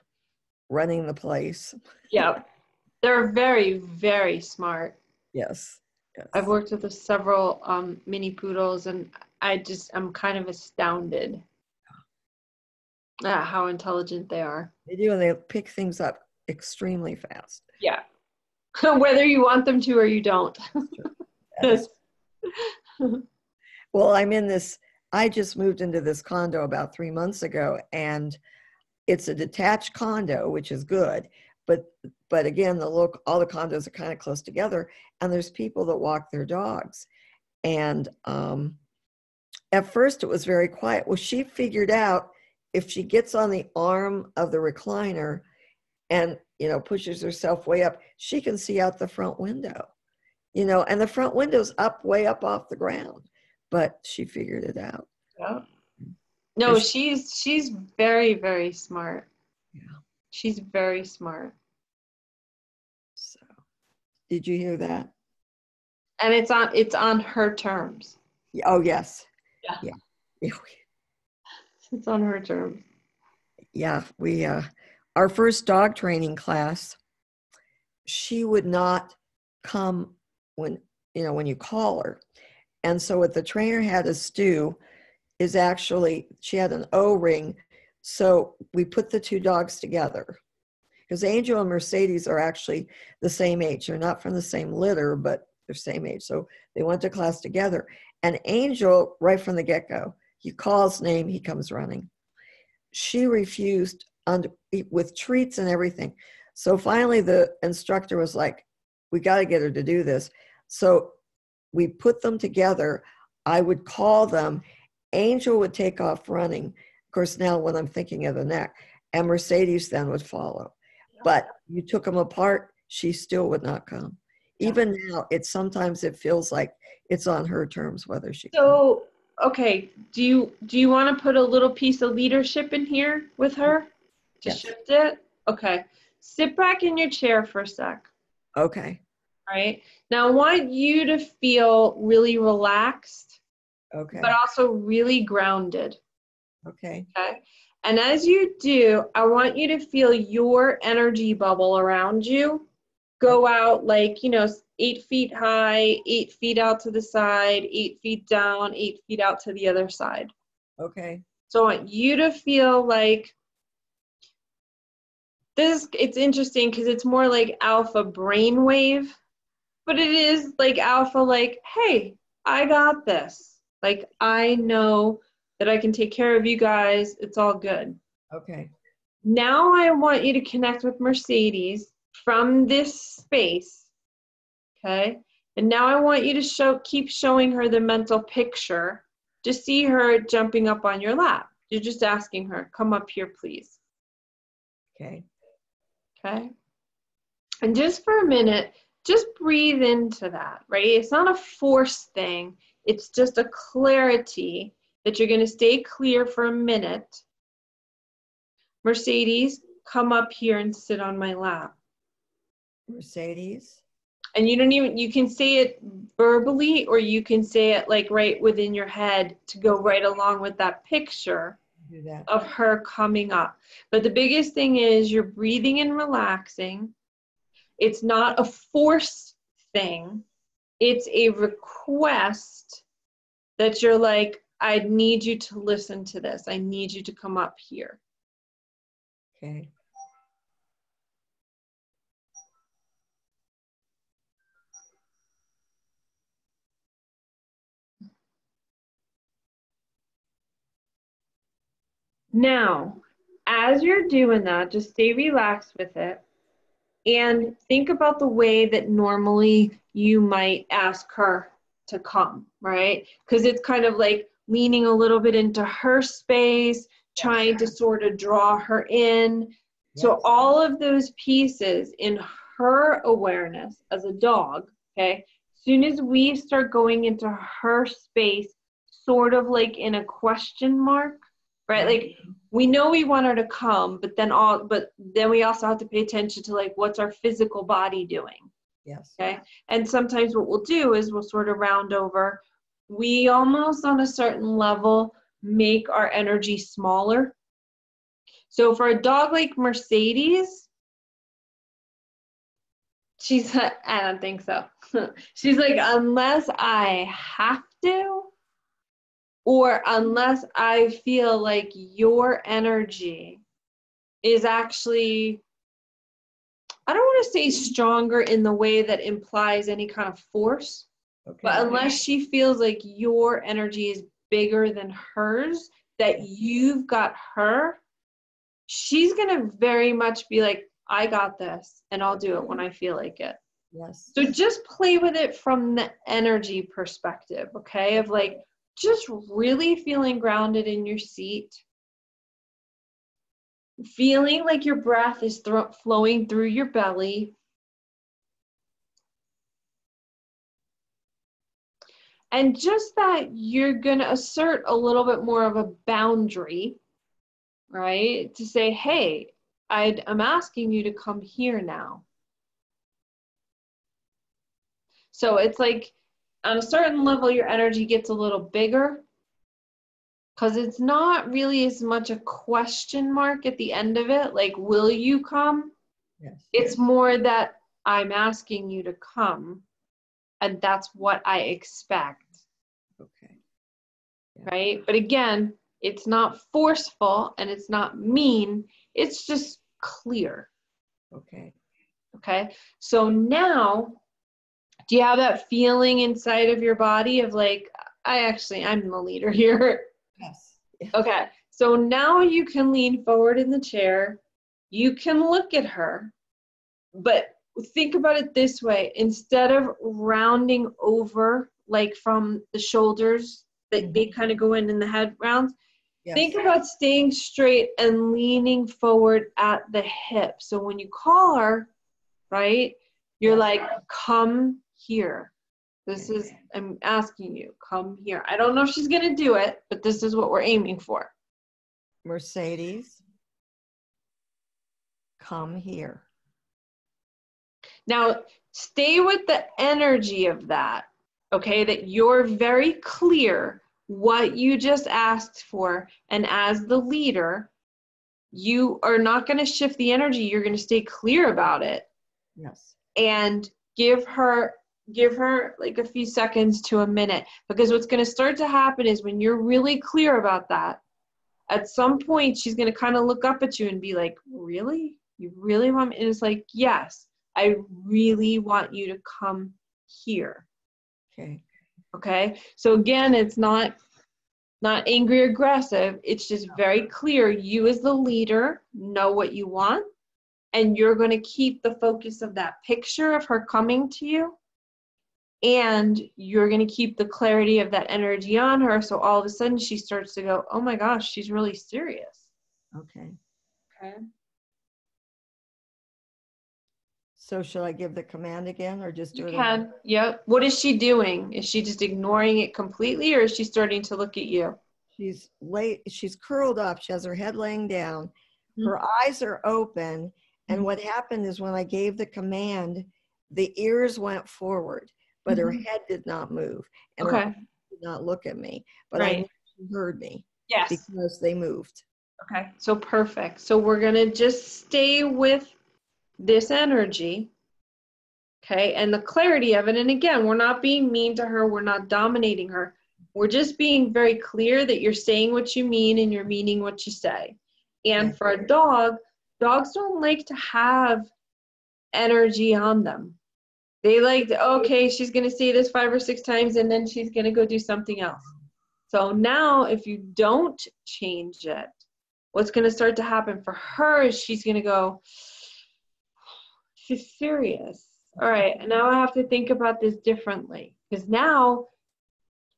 Speaker 2: running the place.
Speaker 1: Yeah. They're very, very smart.
Speaker 2: Yes. Yes.
Speaker 1: I've worked with several mini poodles, and I'm kind of astounded at how intelligent they are.
Speaker 2: They do, and they pick things up extremely fast.
Speaker 1: Yeah. Whether you want them to or you don't.
Speaker 2: Yes. Well, I just moved into this condo about 3 months ago, and it's a detached condo, which is good. But again, all the condos are kind of close together, and there's people that walk their dogs. And at first it was very quiet. Well, she figured out if she gets on the arm of the recliner and, pushes herself way up, she can see out the front window, and the front window's way up off the ground, but she figured it out.
Speaker 1: Yeah. No, she's very, very smart.
Speaker 2: Yeah.
Speaker 1: She's very smart.
Speaker 2: So, did you hear that?
Speaker 1: And it's on her terms.
Speaker 2: Oh, yes.
Speaker 1: Yeah.
Speaker 2: Yeah.
Speaker 1: It's on her terms.
Speaker 2: Yeah, we our first dog training class, she would not come when you call her. And so what the trainer had us do is she had an O-ring. So we put the two dogs together because Angel and Mercedes are actually the same age. They're not from the same litter, but they're same age. So they went to class together. And Angel, right from the get-go, you call his name, he comes running. She refused with treats and everything. So finally the instructor was like, we got to get her to do this. So we put them together. I would call them. Angel would take off running. Of course, now when I'm thinking of the neck, and Mercedes then would follow. But you took them apart, she still would not come. Even now, sometimes it feels like it's on her terms whether she
Speaker 1: comes. Okay, do you want to put a little piece of leadership in here with her to shift it? Okay, sit back in your chair for a sec.
Speaker 2: Okay.
Speaker 1: All right. Now I want you to feel really relaxed,
Speaker 2: okay,
Speaker 1: but also really grounded.
Speaker 2: Okay.
Speaker 1: Okay. And as you do, I want you to feel your energy bubble around you go out 8 feet high, 8 feet out to the side, 8 feet down, 8 feet out to the other side.
Speaker 2: Okay.
Speaker 1: So I want you to feel like this. It's interesting because it's more like alpha brainwave, but it is like alpha, like, hey, I got this. Like, I know that I can take care of you guys. It's all good.
Speaker 2: Okay.
Speaker 1: Now I want you to connect with Mercedes from this space. Okay. And now I want you to keep showing her the mental picture to see her jumping up on your lap. You're just asking her, come up here, please.
Speaker 2: Okay.
Speaker 1: Okay. And just for a minute, just breathe into that, right? It's not a force thing. It's just a clarity that you're going to stay clear for a minute. Mercedes, come up here and sit on my lap.
Speaker 2: Mercedes.
Speaker 1: And you can say it verbally, or you can say it like right within your head to go right along with that picture of her coming up. But the biggest thing is you're breathing and relaxing. It's not a force thing. It's a request that you're like, I need you to listen to this. I need you to come up here.
Speaker 2: Okay.
Speaker 1: Now, as you're doing that, just stay relaxed with it and think about the way that normally you might ask her to come, right? Because it's kind of like leaning a little bit into her space, trying to sort of draw her in. So all of those pieces in her awareness as a dog, okay, as soon as we start going into her space, sort of like in a question mark, right? Like we know we want her to come, but then we also have to pay attention to like what's our physical body doing.
Speaker 2: Yes.
Speaker 1: Okay. And sometimes what we'll do is we'll sort of round over. We almost on a certain level make our energy smaller. So for a dog like Mercedes, she's like, I don't think so. She's like, unless I have to, or unless I feel like your energy is actually, I don't want to say stronger in the way that implies any kind of force, but unless she feels like your energy is bigger than hers, that you've got her, she's going to very much be like, I got this, and I'll do it when I feel like it.
Speaker 2: Yes.
Speaker 1: So just play with it from the energy perspective, okay? Of like, just really feeling grounded in your seat. Feeling like your breath is flowing through your belly. And just that you're going to assert a little bit more of a boundary, right? To say, hey, I'm asking you to come here now. So it's like on a certain level, your energy gets a little bigger because it's not really as much a question mark at the end of it. Like, will you come?
Speaker 2: Yes.
Speaker 1: It's more that I'm asking you to come, and that's what I expect.
Speaker 2: Okay.
Speaker 1: Yeah. Right? But again, it's not forceful and it's not mean. It's just clear.
Speaker 2: Okay.
Speaker 1: Okay. So now, do you have that feeling inside of your body of like, I'm the leader here?
Speaker 2: Yes.
Speaker 1: Okay. So now you can lean forward in the chair. You can look at her, but think about it this way. Instead of rounding over, like from the shoulders, that they kind of go in the head rounds, think about staying straight and leaning forward at the hip. So when you call her, right, you're like, come here. I'm asking you, come here. I don't know if she's going to do it, but this is what we're aiming for.
Speaker 2: Mercedes, come here.
Speaker 1: Now, stay with the energy of that, okay? That you're very clear what you just asked for. And as the leader, you are not going to shift the energy. You're going to stay clear about it.
Speaker 2: Yes.
Speaker 1: And give her like a few seconds to a minute, because what's going to start to happen is when you're really clear about that, at some point she's going to kind of look up at you and be like, really? You really want me? And it's like, yes, I really want you to come here. Okay. So again, it's not angry or aggressive. It's just very clear. You as the leader know what you want, and you're going to keep the focus of that picture of her coming to you. And you're going to keep the clarity of that energy on her. So all of a sudden she starts to go, oh my gosh, she's really serious.
Speaker 2: Okay.
Speaker 1: Okay.
Speaker 2: So should I give the command again or just do it?
Speaker 1: You can. Yep. What is she doing? Is she just ignoring it completely, or is she starting to look at you?
Speaker 2: She's curled up. She has her head laying down. her eyes are open. And what happened is when I gave the command, the ears went forward, but her head did not move. And her eyes did not look at me. But I knew she heard me.
Speaker 1: Yes.
Speaker 2: Because they moved.
Speaker 1: Okay. So perfect. So we're going to just stay with this energy. Okay. And the clarity of it. And again, we're not being mean to her. We're not dominating her. We're just being very clear that you're saying what you mean and you're meaning what you say. And for a dog, dogs don't like to have energy on them. They like, okay, she's going to say this 5 or 6 times and then she's going to go do something else. So now if you don't change it, what's going to start to happen for her is she's going to go, she's serious. All right, and now I have to think about this differently. Because now,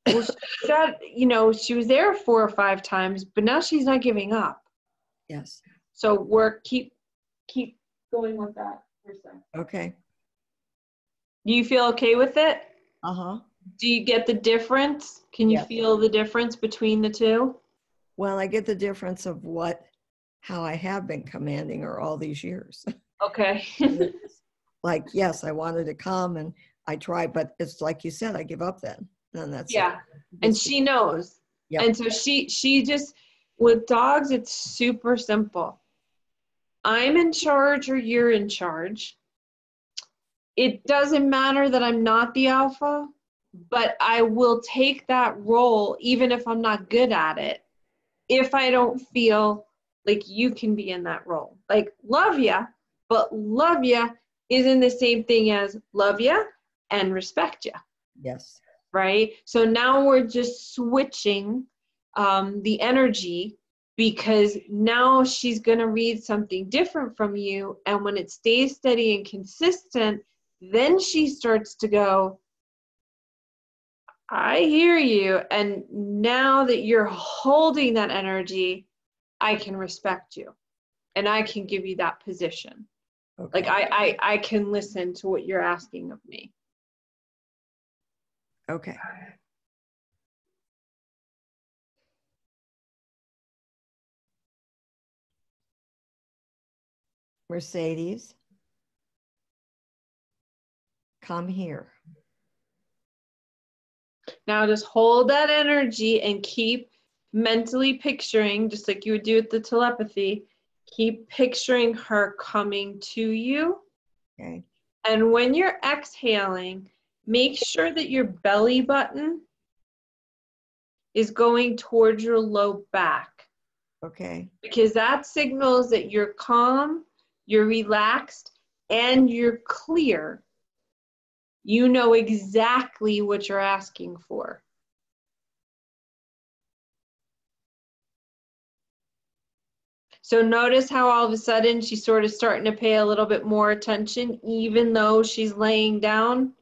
Speaker 1: well, she got, you know, she was there 4 or 5 times, but now she's not giving up.
Speaker 2: Yes.
Speaker 1: So we're keep going with that for a second.
Speaker 2: Okay.
Speaker 1: Do you feel okay with it?
Speaker 2: Uh-huh.
Speaker 1: Do you get the difference? Can you feel the difference between the two?
Speaker 2: Well, I get the difference of how I have been commanding her all these years.
Speaker 1: Okay.
Speaker 2: Like, yes, I wanted to come and I tried, but it's like you said, I give up then. And that's it.
Speaker 1: And she knows.
Speaker 2: Yep.
Speaker 1: And so she just, with dogs, it's super simple. I'm in charge or you're in charge. It doesn't matter that I'm not the alpha, but I will take that role even if I'm not good at it, if I don't feel like you can be in that role. Like, love ya, but love ya isn't the same thing as love ya and respect ya.
Speaker 2: Yes.
Speaker 1: Right? So now we're just switching the energy, because now she's going to read something different from you. And when it stays steady and consistent, then she starts to go, I hear you. And now that you're holding that energy, I can respect you and I can give you that position. Okay. Like I can listen to what you're asking of me.
Speaker 2: Okay. Mercedes, come here.
Speaker 1: Now just hold that energy and keep mentally picturing, just like you would do with the telepathy, keep picturing her coming to you.
Speaker 2: Okay.
Speaker 1: And when you're exhaling, make sure that your belly button is going towards your low back.
Speaker 2: Okay.
Speaker 1: Because that signals that you're calm, you're relaxed, and you're clear. You know exactly what you're asking for. So notice how all of a sudden she's sort of starting to pay a little bit more attention, even though she's laying down.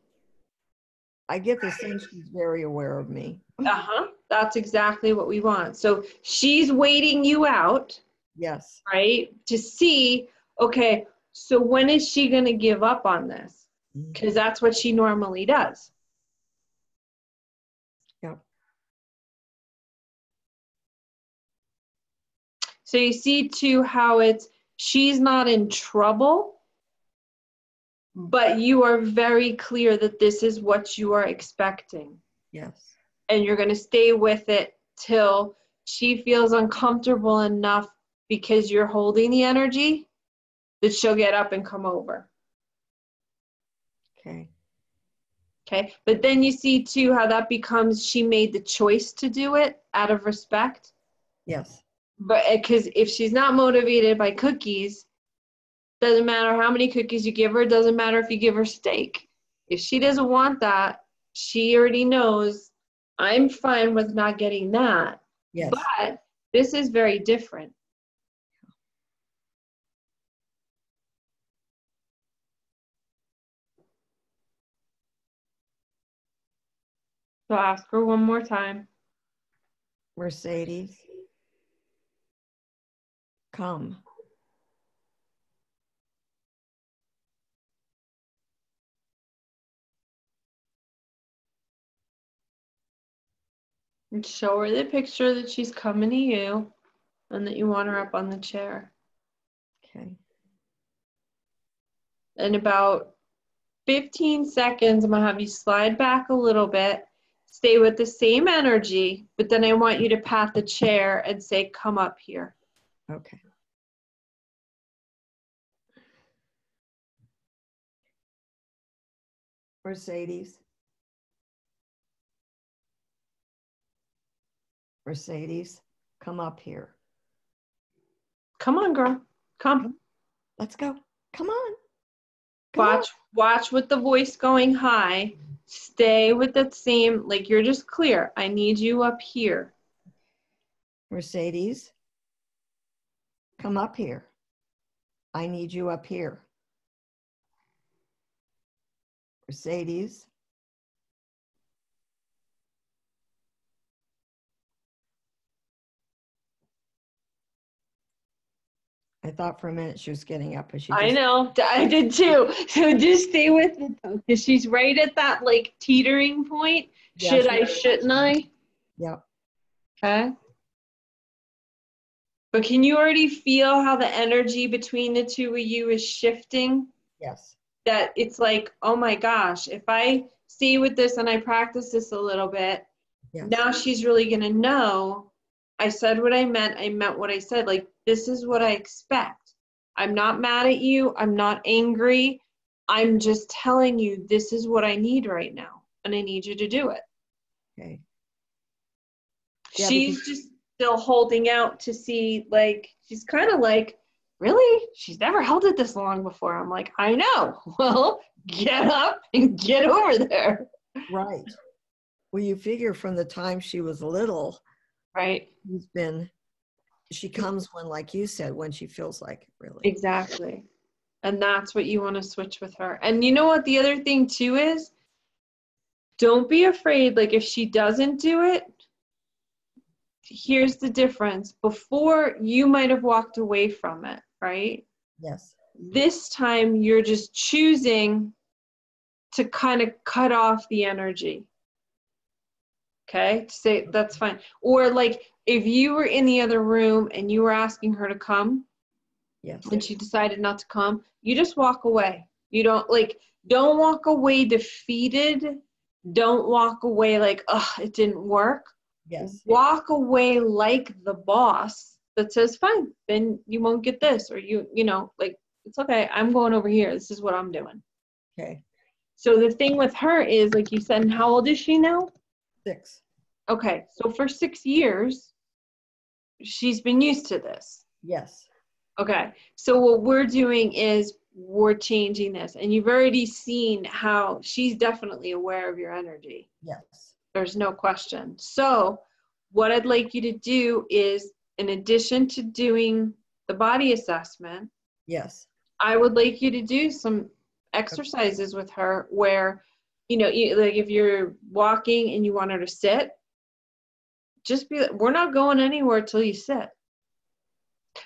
Speaker 2: I get the sense she's very aware of me.
Speaker 1: Uh-huh. That's exactly what we want. So she's waiting you out.
Speaker 2: Yes.
Speaker 1: Right? To see, okay, so when is she going to give up on this? Because that's what she normally does.
Speaker 2: Yep.
Speaker 1: So you see too how she's not in trouble, but you are very clear that this is what you are expecting.
Speaker 2: Yes.
Speaker 1: And you're going to stay with it till she feels uncomfortable enough because you're holding the energy that she'll get up and come over.
Speaker 2: Okay.
Speaker 1: Okay. But then you see too how that becomes, she made the choice to do it out of respect.
Speaker 2: Yes.
Speaker 1: But because if she's not motivated by cookies, doesn't matter how many cookies you give her, doesn't matter if you give her steak. If she doesn't want that, she already knows I'm fine with not getting that.
Speaker 2: Yes.
Speaker 1: But this is very different. So ask her one more time.
Speaker 2: Mercedes, come.
Speaker 1: And show her the picture that she's coming to you and that you want her up on the chair. In about 15 seconds, I'm going to have you slide back a little bit, stay with the same energy, but then I want you to pat the chair and say, come up here.
Speaker 2: Okay. Mercedes. Mercedes, come up here.
Speaker 1: Come on, girl. Come.
Speaker 2: Let's go. Come on. Come
Speaker 1: Watch with the voice going high. Stay with that same, like you're just clear. I need you up here.
Speaker 2: Mercedes, come up here. I need you up here. Mercedes. I thought for a minute she was getting up, but she just...
Speaker 1: I know, I did too. So just stay with it though, because she's right at that like teetering point.
Speaker 2: Yeah,
Speaker 1: Should I, shouldn't I?
Speaker 2: Yep.
Speaker 1: Okay. But can you already feel how the energy between the two of you is shifting?
Speaker 2: Yes.
Speaker 1: That it's like, oh my gosh, if I stay with this and I practice this a little bit,
Speaker 2: Yes.
Speaker 1: now she's really going to know I said what I meant what I said. Like, this is what I expect. I'm not mad at you. I'm not angry. I'm just telling you this is what I need right now, and I need you to do it.
Speaker 2: Okay. Yeah,
Speaker 1: She's just still holding out to see, like, she's kind of like, really? She's never held it this long before. I'm like, I know. Well, get up and get over there.
Speaker 2: Right. Well, you figure from the time she was little,
Speaker 1: right?
Speaker 2: She comes when, like you said, when she feels like it, really.
Speaker 1: Exactly. And that's what you want to switch with her. And you know what the other thing too is? Don't be afraid. Like if she doesn't do it, here's the difference. Before you might have walked away from it, right?
Speaker 2: Yes.
Speaker 1: This time you're just choosing to kind of cut off the energy. Okay? Say that's fine. Or like if you were in the other room and you were asking her to come,
Speaker 2: yes,
Speaker 1: and she decided not to come, you just walk away. You don't walk away defeated. Don't walk away like, oh, it didn't work.
Speaker 2: Yes.
Speaker 1: Walk away like the boss that says, fine, then you won't get this. Or you know, like, it's okay. I'm going over here. This is what I'm doing.
Speaker 2: Okay.
Speaker 1: So the thing with her is, like you said, and how old is she now?
Speaker 2: 6.
Speaker 1: Okay. So for 6 years, she's been used to this.
Speaker 2: Yes.
Speaker 1: Okay. So what we're doing is we're changing this. And you've already seen how she's definitely aware of your energy.
Speaker 2: Yes.
Speaker 1: There's no question. So what I'd like you to do is, in addition to doing the body assessment,
Speaker 2: yes,
Speaker 1: I would like you to do some exercises with her where, you know, like if you're walking and you want her to sit, just be, we're not going anywhere till you sit.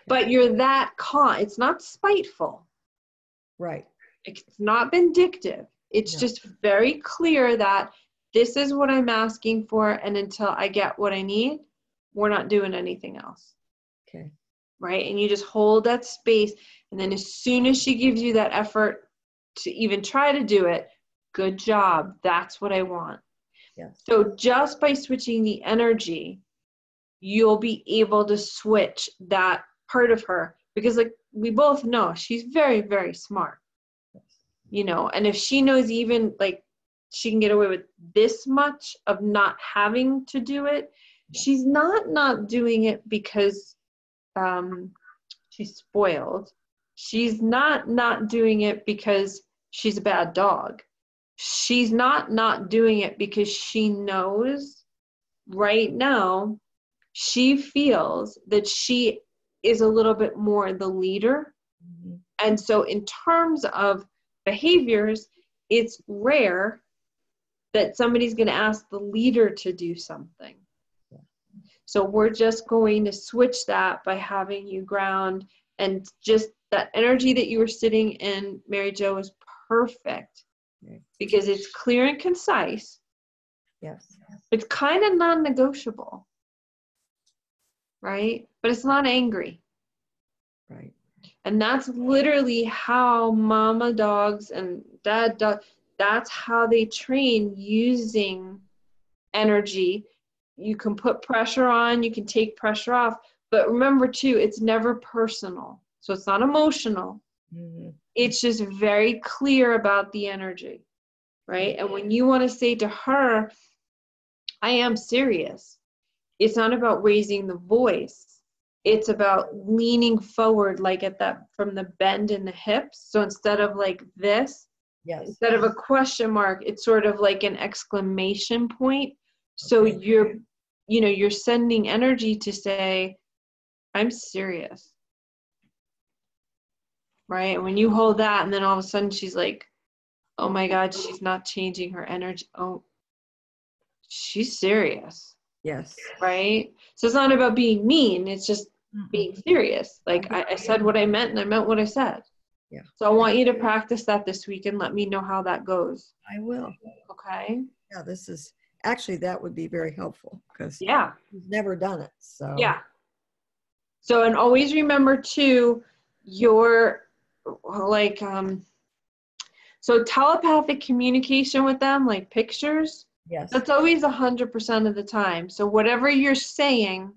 Speaker 1: But you're that calm. It's not spiteful.
Speaker 2: Right.
Speaker 1: It's not vindictive. It's just very clear that this is what I'm asking for, and until I get what I need, we're not doing anything else.
Speaker 2: Okay.
Speaker 1: Right? And you just hold that space, and then as soon as she gives you that effort to even try to do it, good job. That's what I want.
Speaker 2: Yes.
Speaker 1: So just by switching the energy, you'll be able to switch that part of her, because like we both know she's very, very smart.
Speaker 2: Yes.
Speaker 1: You know, and if she knows even like she can get away with this much of not having to do it, she's not doing it because she's spoiled. She's not doing it because she's a bad dog. She's not doing it because she knows right now, she feels that she is a little bit more the leader. Mm-hmm. And so in terms of behaviors, it's rare that somebody's going to ask the leader to do something. Yeah. So we're just going to switch that by having you ground, and just that energy that you were sitting in, Mary Jo, is perfect because it's clear and concise.
Speaker 2: Yes.
Speaker 1: It's kind of non-negotiable, right? But it's not angry.
Speaker 2: Right.
Speaker 1: And that's literally how mama dogs and dad dogs, that's how they train, using energy. You can put pressure on, you can take pressure off, but remember too, it's never personal. So it's not emotional.
Speaker 2: Mm-hmm.
Speaker 1: It's just very clear about the energy, right? And when you want to say to her, I am serious, it's not about raising the voice. It's about leaning forward, like at that, from the bend in the hips. So instead of like this,
Speaker 2: Yes.
Speaker 1: instead of a question mark, it's sort of like an exclamation point. So
Speaker 2: Okay.
Speaker 1: you're sending energy to say, I'm serious. Right? And when you hold that, and then all of a sudden she's like, oh my God, she's not changing her energy. Oh, she's serious.
Speaker 2: Yes.
Speaker 1: Right? So it's not about being mean. It's just being serious. Like
Speaker 2: Okay.
Speaker 1: I said what I meant, and I meant what I said.
Speaker 2: Yeah.
Speaker 1: So I want you to practice that this week and let me know how that goes.
Speaker 2: I will.
Speaker 1: Okay?
Speaker 2: Yeah, this is actually, that would be very helpful because
Speaker 1: Yeah.
Speaker 2: he's never done it. So
Speaker 1: Yeah. So, and always remember too, your like, so telepathic communication with them, like pictures,
Speaker 2: yes.
Speaker 1: that's always 100% of the time. So whatever you're saying,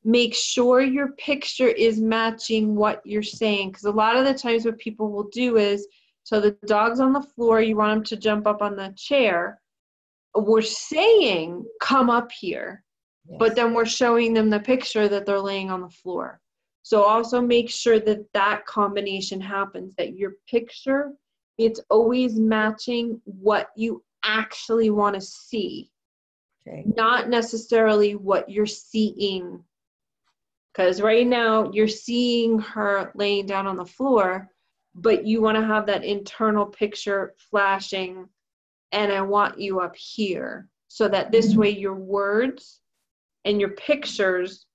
Speaker 1: make sure your picture is matching what you're saying. Because a lot of the times what people will do is, so the dog's on the floor, you want him to jump up on the chair. We're saying, come up here.
Speaker 2: Yes.
Speaker 1: But then we're showing them the picture that they're laying on the floor. So also make sure that that combination happens, that your picture, it's always matching what you actually want to see.
Speaker 2: Okay.
Speaker 1: Not necessarily what you're seeing. Because right now you're seeing her laying down on the floor, but you want to have that internal picture flashing, and I want you up here, so that this way your words and your pictures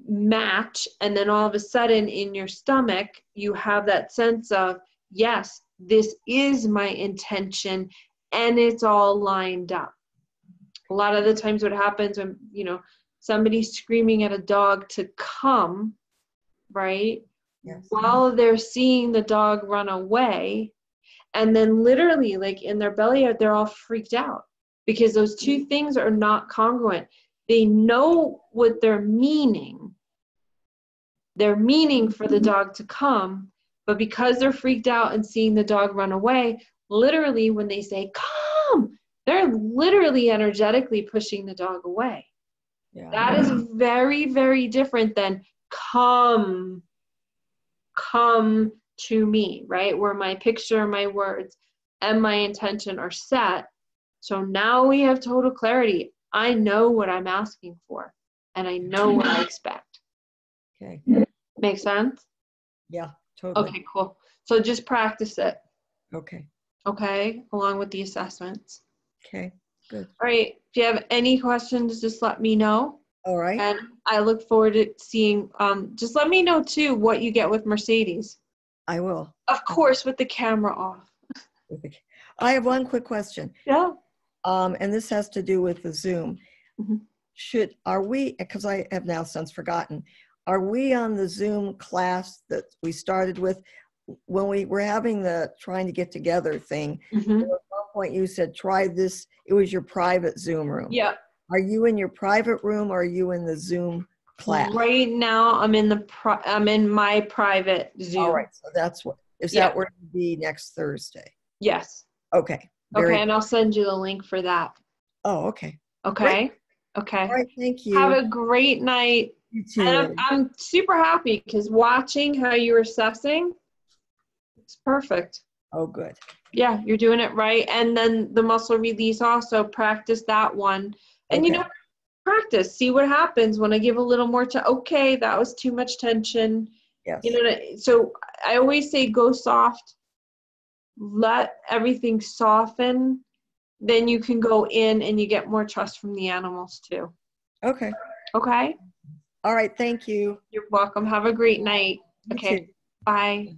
Speaker 1: match, and then all of a sudden in your stomach you have that sense of, yes, this is my intention, and it's all lined up. A lot of the times what happens when somebody's screaming at a dog to come, right?
Speaker 2: Yes.
Speaker 1: While they're seeing the dog run away, and then literally like in their belly they're all freaked out because those two things are not congruent. They know what they're meaning. They're meaning for the dog to come, but because they're freaked out and seeing the dog run away, literally when they say come, they're literally energetically pushing the dog away.
Speaker 2: Yeah.
Speaker 1: That is very, very different than come to me, right? Where my picture, my words, and my intention are set. So now we have total clarity. I know what I'm asking for, and I know what I expect.
Speaker 2: Okay.
Speaker 1: Make sense?
Speaker 2: Yeah, totally.
Speaker 1: Okay, cool. So just practice it.
Speaker 2: Okay.
Speaker 1: Okay, along with the assessments.
Speaker 2: Okay, good.
Speaker 1: All right. If you have any questions, just let me know.
Speaker 2: All right.
Speaker 1: And I look forward to seeing, just let me know too what you get with Mercedes.
Speaker 2: I will.
Speaker 1: Of course, with the camera off.
Speaker 2: I have one quick question.
Speaker 1: Yeah.
Speaker 2: And this has to do with the Zoom.
Speaker 1: Mm-hmm.
Speaker 2: Are we, because I have now since forgotten, are we on the Zoom class that we started with when we were having the trying to get together thing?
Speaker 1: Mm-hmm.
Speaker 2: At one point you said, try this. It was your private Zoom room.
Speaker 1: Yeah.
Speaker 2: Are you in your private room or are you in the Zoom class?
Speaker 1: Right now, I'm in my private Zoom.
Speaker 2: All right. So that's what, is
Speaker 1: Yeah.
Speaker 2: that where it'll be next Thursday?
Speaker 1: Yes.
Speaker 2: Okay.
Speaker 1: Okay. And I'll send you the link for that.
Speaker 2: Oh, okay.
Speaker 1: Okay.
Speaker 2: Great.
Speaker 1: Okay.
Speaker 2: All right. Thank you.
Speaker 1: Have a great night.
Speaker 2: You too.
Speaker 1: And I'm super happy because watching how you're assessing, it's perfect.
Speaker 2: Oh, good.
Speaker 1: Yeah, you're doing it right. And then the muscle release also, practice that one. And
Speaker 2: Okay.
Speaker 1: practice, see what happens when I give a little more okay, that was too much tension.
Speaker 2: Yes.
Speaker 1: So I always say go soft, let everything soften, then you can go in and you get more trust from the animals too.
Speaker 2: Okay.
Speaker 1: Okay?
Speaker 2: All right. Thank you.
Speaker 1: You're welcome. Have a great night.
Speaker 2: You
Speaker 1: Okay.
Speaker 2: too.
Speaker 1: Bye.